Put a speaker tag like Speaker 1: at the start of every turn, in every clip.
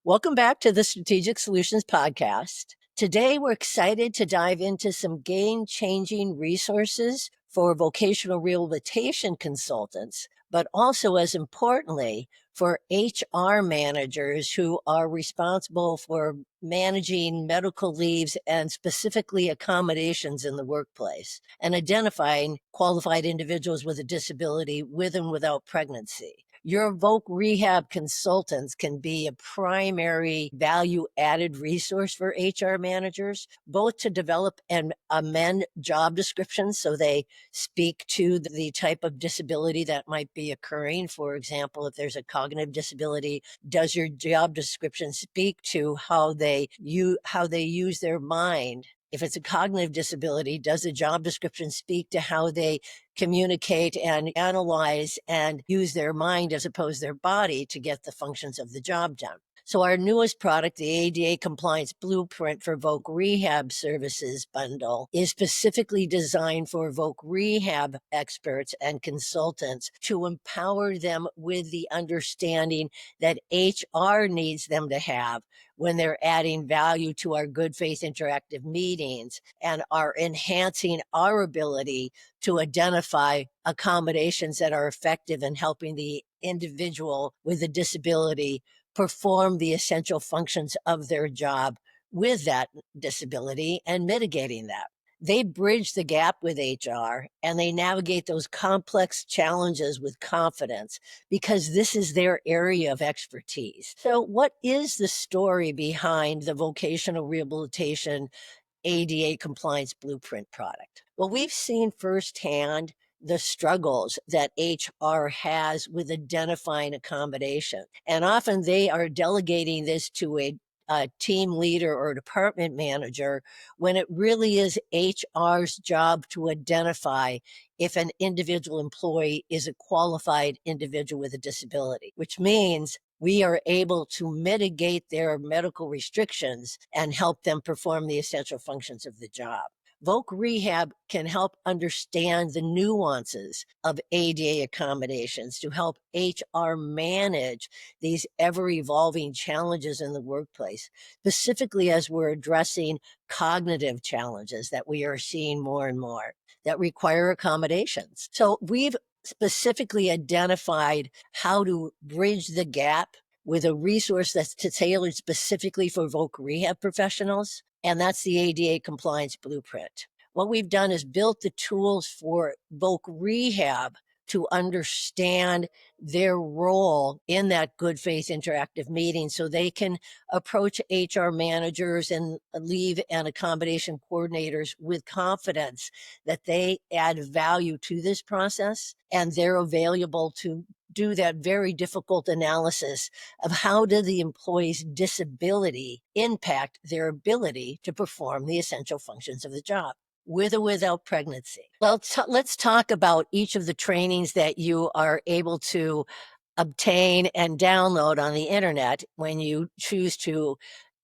Speaker 1: Welcome back to the Strategic Solutions Podcast. Today, we're excited to dive into some game-changing resources for vocational rehabilitation consultants, but also, as importantly, for HR managers who are responsible for managing medical leaves and specifically accommodations in the workplace and identifying qualified individuals with a disability with and without pregnancy. Your Voc Rehab consultants can be a primary value added resource for HR managers, both to develop and amend job descriptions so they speak to the type of disability that might be occurring. For example, if there's a cognitive disability, does your job description speak to how they use their mind? If it's a cognitive disability, does the job description speak to how they communicate and analyze and use their mind as opposed to their body to get the functions of the job done? So our newest product, the ADA Compliance Blueprint for Voc Rehab Services Bundle, is specifically designed for Voc Rehab experts and consultants to empower them with the understanding that HR needs them to have when they're adding value to our good faith interactive meetings and are enhancing our ability to identify accommodations that are effective in helping the individual with a disability perform the essential functions of their job with that disability and mitigating that. They bridge the gap with HR and they navigate those complex challenges with confidence because this is their area of expertise. So what is the story behind the Vocational Rehabilitation ADA Compliance Blueprint product? Well, we've seen firsthand the struggles that HR has with identifying accommodation. And often they are delegating this to a team leader or department manager when it really is HR's job to identify if an individual employee is a qualified individual with a disability, which means we are able to mitigate their medical restrictions and help them perform the essential functions of the job. Voc Rehab can help understand the nuances of ADA accommodations to help HR manage these ever-evolving challenges in the workplace, specifically as we're addressing cognitive challenges that we are seeing more and more that require accommodations. So we've specifically identified how to bridge the gap with a resource that's tailored specifically for Voc Rehab professionals, and that's the ADA Compliance Blueprint. What we've done is built the tools for Voc Rehab to understand their role in that good faith interactive meeting so they can approach HR managers and leave and accommodation coordinators with confidence that they add value to this process and they're available to do that very difficult analysis of how does the employee's disability impact their ability to perform the essential functions of the job, with or without pregnancy. Well, let's talk about each of the trainings that you are able to obtain and download on the internet when you choose to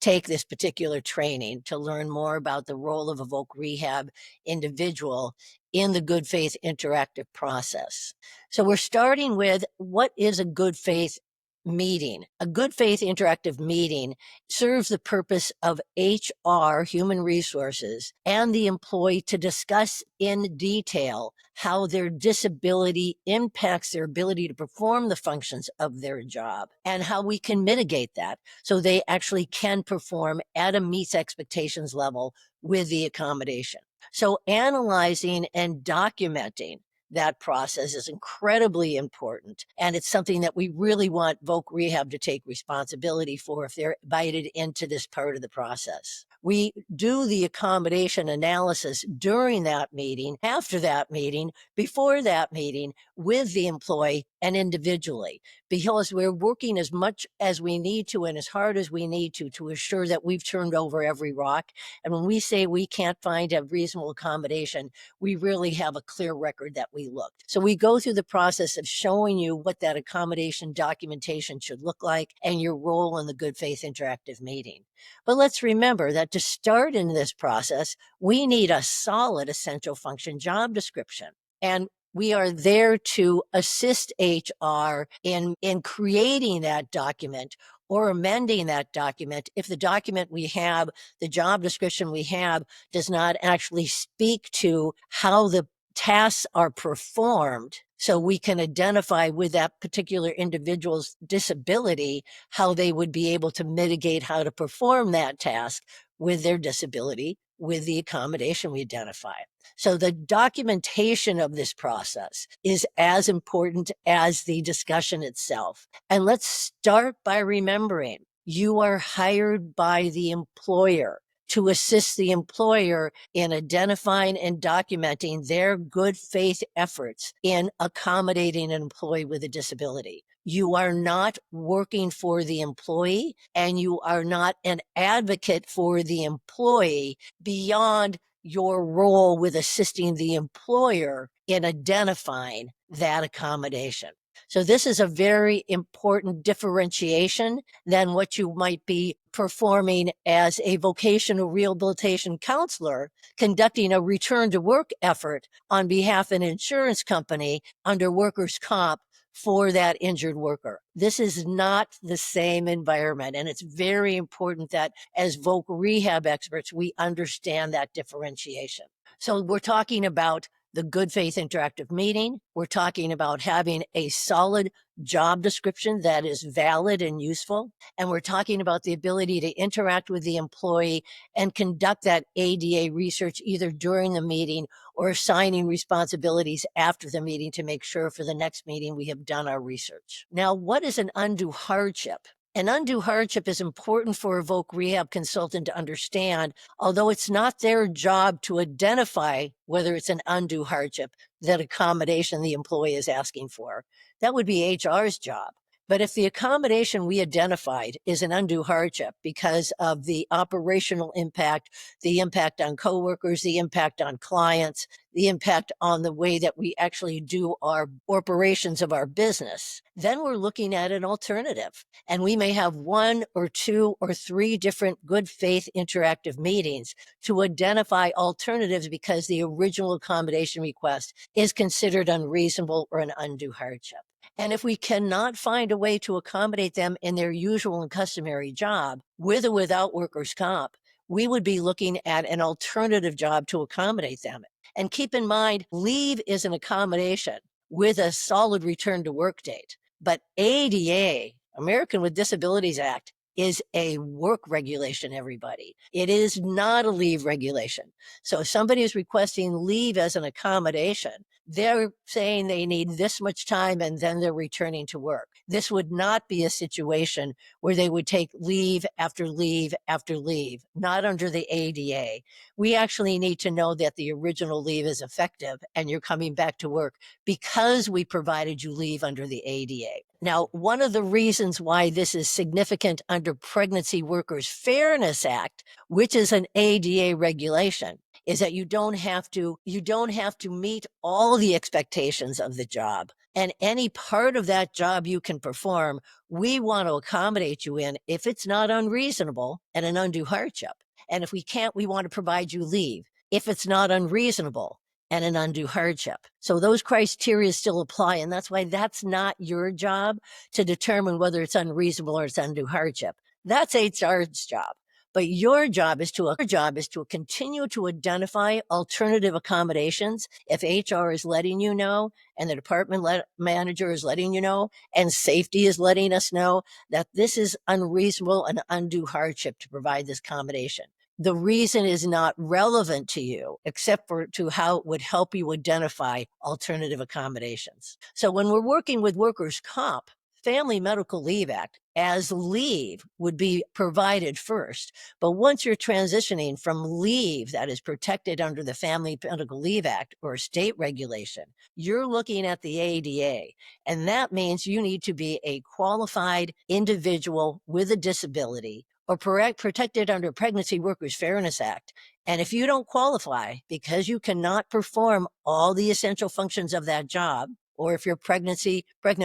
Speaker 1: take this particular training to learn more about the role of a Voc Rehab individual in the good faith interactive process. So we're starting with what is a good faith meeting? A good faith interactive meeting serves the purpose of HR, human resources, and the employee to discuss in detail how their disability impacts their ability to perform the functions of their job and how we can mitigate that so they actually can perform at a meets expectations level with the accommodation. So analyzing and documenting that process is incredibly important. And it's something that we really want Voc Rehab to take responsibility for if they're invited into this part of the process. We do the accommodation analysis during that meeting, after that meeting, before that meeting, with the employee and individually, because we're working as much as we need to and as hard as we need to assure that we've turned over every rock. And when we say we can't find a reasonable accommodation, we really have a clear record that we looked. So we go through the process of showing you what that accommodation documentation should look like and your role in the good faith interactive meeting. But let's remember that to start in this process, we need a solid essential function job description. And We are there to assist HR in creating that document or amending that document if the document we have, the job description we have, does not actually speak to how the tasks are performed, so we can identify with that particular individual's disability how they would be able to mitigate how to perform that task with their disability, with the accommodation we identify. So the documentation of this process is as important as the discussion itself. And let's start by remembering you are hired by the employer to assist the employer in identifying and documenting their good faith efforts in accommodating an employee with a disability. You are not working for the employee, and you are not an advocate for the employee beyond your role with assisting the employer in identifying that accommodation. So this is a very important differentiation than what you might be performing as a vocational rehabilitation counselor, conducting a return to work effort on behalf of an insurance company under workers' comp for that injured worker. This is not the same environment. And it's very important that as voc rehab experts, we understand that differentiation. So we're talking about the good faith interactive meeting. We're talking about having a solid job description that is valid and useful. And we're talking about the ability to interact with the employee and conduct that ADA research either during the meeting or assigning responsibilities after the meeting to make sure for the next meeting we have done our research. Now, what is an undue hardship? An undue hardship is important for a voc rehab consultant to understand, although it's not their job to identify whether it's an undue hardship, that accommodation the employee is asking for. That would be HR's job. But if the accommodation we identified is an undue hardship because of the operational impact, the impact on coworkers, the impact on clients, the impact on the way that we actually do our operations of our business, then we're looking at an alternative. And we may have 1 or 2 or 3 different good faith interactive meetings to identify alternatives because the original accommodation request is considered unreasonable or an undue hardship. And if we cannot find a way to accommodate them in their usual and customary job, with or without workers' comp, we would be looking at an alternative job to accommodate them. And keep in mind, leave is an accommodation with a solid return to work date. But ADA, American with Disabilities Act, is a work regulation, everybody. It is not a leave regulation. So if somebody is requesting leave as an accommodation, they're saying they need this much time and then they're returning to work. This would not be a situation where they would take leave after leave after leave, not under the ADA. We actually need to know that the original leave is effective and you're coming back to work because we provided you leave under the ADA. Now, one of the reasons why this is significant under Pregnancy Workers Fairness Act, which is an ADA regulation, is that you don't have to meet all the expectations of the job. And any part of that job you can perform, we want to accommodate you in if it's not unreasonable and an undue hardship. And if we can't, we want to provide you leave if it's not unreasonable and an undue hardship. So those criteria still apply. And that's why that's not your job to determine whether it's unreasonable or it's undue hardship. That's HR's job. But your job is to continue to identify alternative accommodations. If HR is letting you know, and the department manager is letting you know, and safety is letting us know that this is unreasonable and undue hardship to provide this accommodation. The reason is not relevant to you, except for to how it would help you identify alternative accommodations. So when we're working with workers' comp, Family Medical Leave Act, as leave would be provided first. But once you're transitioning from leave that is protected under the Family Medical Leave Act or state regulation, you're looking at the ADA. And that means you need to be a qualified individual with a disability or protected under Pregnancy Workers Fairness Act. And if you don't qualify because you cannot perform all the essential functions of that job, or if you're pregnant,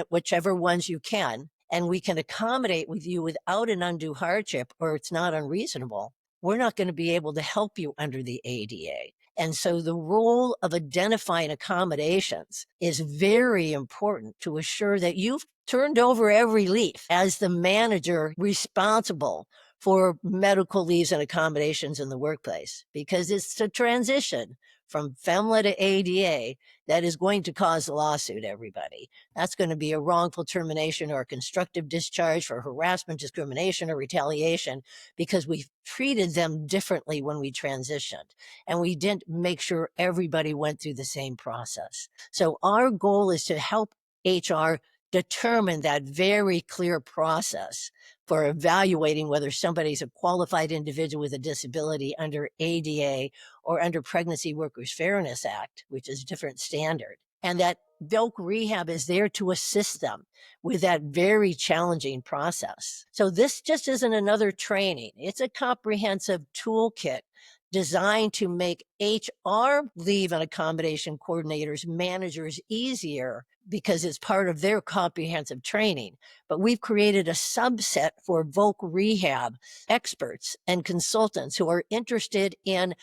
Speaker 1: whichever ones you can, and we can accommodate with you without an undue hardship or it's not unreasonable, we're not going to be able to help you under the ADA. And so the role of identifying accommodations is very important to assure that you've turned over every leaf as the manager responsible for medical leaves and accommodations in the workplace, because it's a transition from FEMLA to ADA that is going to cause a lawsuit, everybody. That's going to be a wrongful termination or a constructive discharge for harassment, discrimination, or retaliation, because we treated them differently when we transitioned, and we didn't make sure everybody went through the same process. So our goal is to help HR determine that very clear process for evaluating whether somebody's a qualified individual with a disability under ADA or under Pregnancy Workers Fairness Act, which is a different standard. And that Voc Rehab is there to assist them with that very challenging process. So this just isn't another training. It's a comprehensive toolkit designed to make HR leave and accommodation coordinators, managers easier, because it's part of their comprehensive training. But we've created a subset for Voc Rehab experts and consultants who are interested in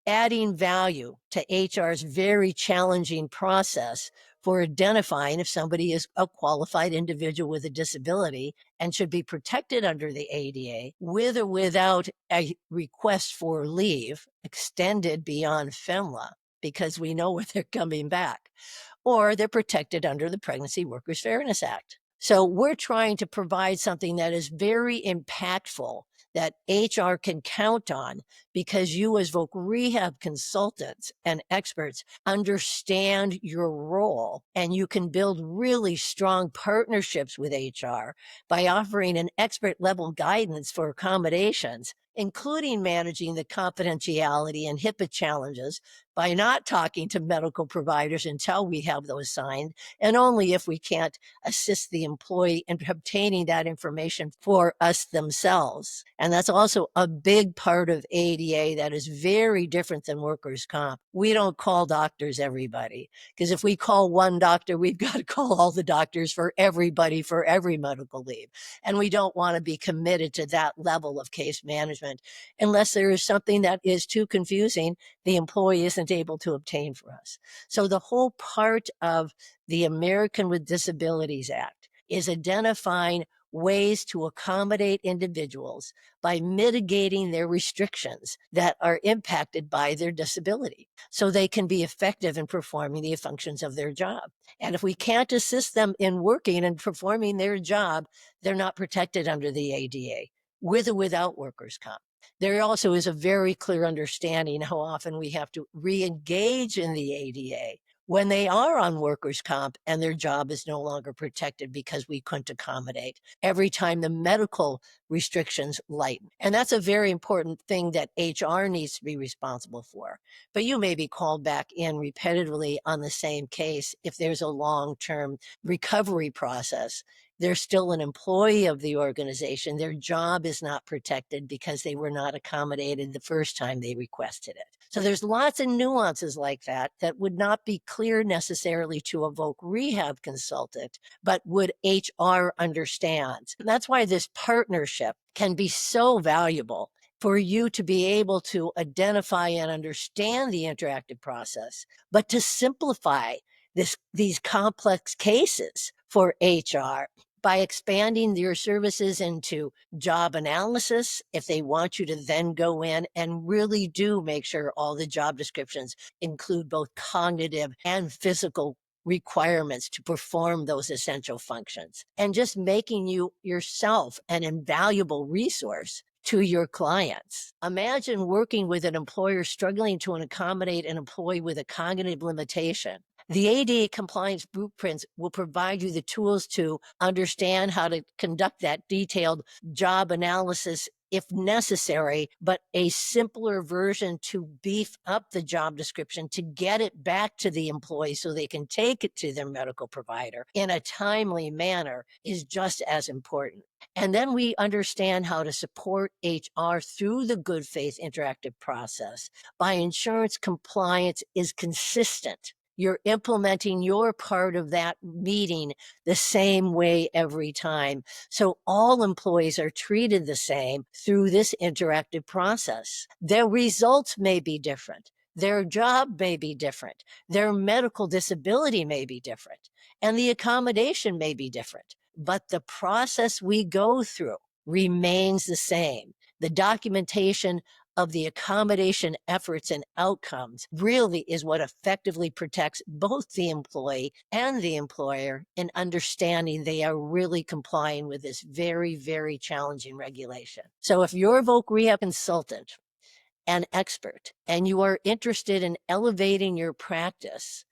Speaker 1: adding value to HR's very challenging process for identifying if somebody is a qualified individual with a disability and should be protected under the ADA, with or without a request for leave extended beyond FEMLA, because we know when they're coming back, or they're protected under the Pregnancy Workers Fairness Act. So we're trying to provide something that is very impactful, that HR can count on, because you as Voc Rehab consultants and experts understand your role, and you can build really strong partnerships with HR by offering an expert level guidance for accommodations, including managing the confidentiality and HIPAA challenges by not talking to medical providers until we have those signed, and only if we can't assist the employee in obtaining that information for us themselves. And that's also a big part of ADA that is very different than workers' comp. We don't call doctors everybody, because if we call one doctor, we've got to call all the doctors for everybody for every medical leave. And we don't want to be committed to that level of case management unless there is something that is too confusing the employee isn't able to obtain for us. So the whole part of the American with Disabilities Act is identifying ways to accommodate individuals by mitigating their restrictions that are impacted by their disability, so they can be effective in performing the functions of their job. And if we can't assist them in working and performing their job, they're not protected under the ADA, with or without workers' comp. There also is a very clear understanding how often we have to re-engage in the ADA when they are on workers' comp and their job is no longer protected because we couldn't accommodate, every time the medical restrictions lighten. And that's a very important thing that HR needs to be responsible for. But you may be called back in repetitively on the same case if there's a long-term recovery process. They're still an employee of the organization. Their job is not protected because they were not accommodated the first time they requested it. So there's lots of nuances like that that would not be clear necessarily to a Voc Rehab consultant, but would HR understand. And that's why this partnership can be so valuable, for you to be able to identify and understand the interactive process, but to simplify these complex cases for HR by expanding your services into job analysis, if they want you to then go in and really do make sure all the job descriptions include both cognitive and physical requirements to perform those essential functions, and just making you yourself an invaluable resource to your clients. Imagine working with an employer struggling to accommodate an employee with a cognitive limitation. The ADA compliance blueprints will provide you the tools to understand how to conduct that detailed job analysis if necessary, but a simpler version to beef up the job description to get it back to the employee so they can take it to their medical provider in a timely manner is just as important. And then we understand how to support HR through the good faith interactive process by insurance compliance is consistent. You're implementing your part of that meeting the same way every time. So all employees are treated the same through this interactive process. Their results may be different. Their job may be different. Their medical disability may be different. And the accommodation may be different. But the process we go through remains the same. The documentation of the accommodation efforts and outcomes really is what effectively protects both the employee and the employer in understanding they are really complying with this very, very challenging regulation. So if you're a Voc Rehab consultant, an expert, and you are interested in elevating your practice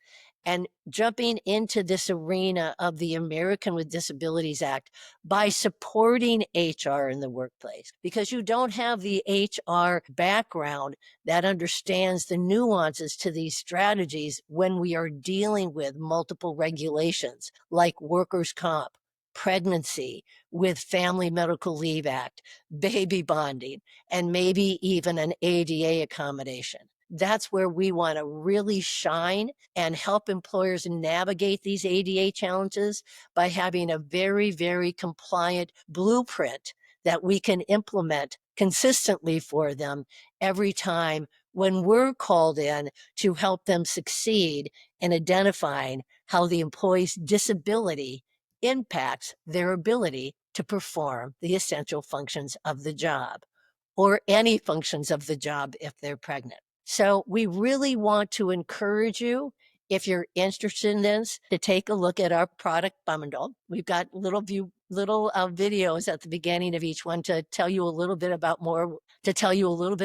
Speaker 1: and jumping into this arena of the American with Disabilities Act by supporting HR in the workplace, because you don't have the HR background that understands the nuances to these strategies when we are dealing with multiple regulations like workers' comp, pregnancy, with Family Medical Leave Act, baby bonding, and maybe even an ADA accommodation. That's where we want to really shine and help employers navigate these ADA challenges by having a very, very compliant blueprint that we can implement consistently for them every time when we're called in to help them succeed in identifying how the employee's disability impacts their ability to perform the essential functions of the job, or any functions of the job if they're pregnant. So we really want to encourage you, if you're interested in this, to take a look at our product bundle. We've got little videos at the beginning of each one to tell you a little bit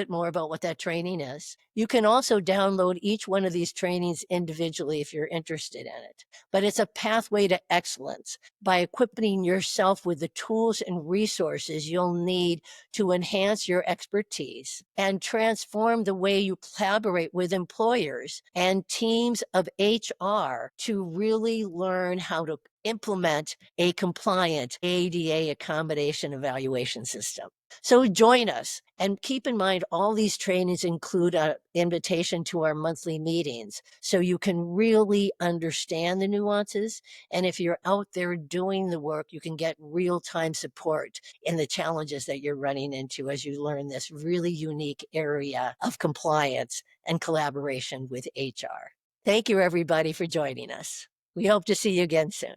Speaker 1: more about what that training is. You can also download each one of these trainings individually if you're interested in it. But it's a pathway to excellence by equipping yourself with the tools and resources you'll need to enhance your expertise and transform the way you collaborate with employers and teams of HR to really learn how to implement a compliant ADA accommodation evaluation system. So join us, and keep in mind all these trainings include an invitation to our monthly meetings so you can really understand the nuances. And if you're out there doing the work, you can get real-time support in the challenges that you're running into as you learn this really unique area of compliance and collaboration with HR. Thank you, everybody, for joining us. We hope to see you again soon.